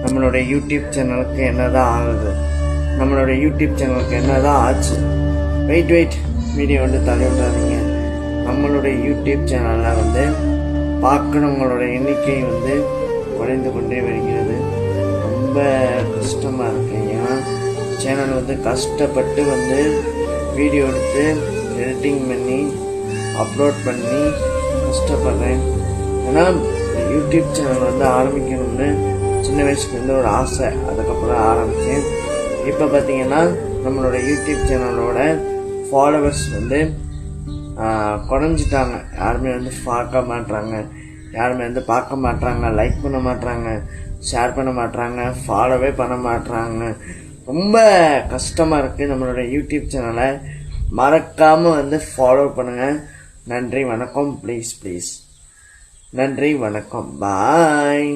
நம்மளுடைய யூடியூப் சேனலுக்கு என்னதான் ஆகுது, நம்மளுடைய யூடியூப் சேனலுக்கு என்னதான் ஆச்சு. வெயிட் வீடியோ வந்து தள்ளி விடாதீங்க. நம்மளுடைய யூடியூப் சேனலில் வந்து பார்க்குறவங்களோட எண்ணிக்கை வந்து குறைந்து கொண்டே வருகிறது. ரொம்ப கஷ்டமாக இருக்கு. ஏன்னா சேனல் வந்து கஷ்டப்பட்டு வந்து வீடியோ எடுத்து எடிட்டிங் பண்ணி அப்லோட் பண்ணி கஷ்டப்படுறேன். ஏன்னா யூடியூப் சேனல் வந்து ஆரம்பிக்கணும்னு சின்ன வயசுலேருந்து ஒரு ஆசை. அதுக்கப்புறம் ஆரம்பித்தேன். இப்போ பார்த்தீங்கன்னா நம்மளோட யூடியூப் சேனலோட ஃபாலோவர்ஸ் வந்து குறைஞ்சிட்டாங்க. யாருமே வந்து பார்க்க மாட்றாங்க, லைக் பண்ண மாட்றாங்க, ஷேர் பண்ண மாட்றாங்க, ஃபாலோவே பண்ண மாட்றாங்க. ரொம்ப கஷ்டமாக இருக்குது. நம்மளோட யூடியூப் சேனலை மறக்காமல் வந்து ஃபாலோ பண்ணுங்கள். நன்றி வணக்கம். ப்ளீஸ் நன்றி வணக்கம். பாய்.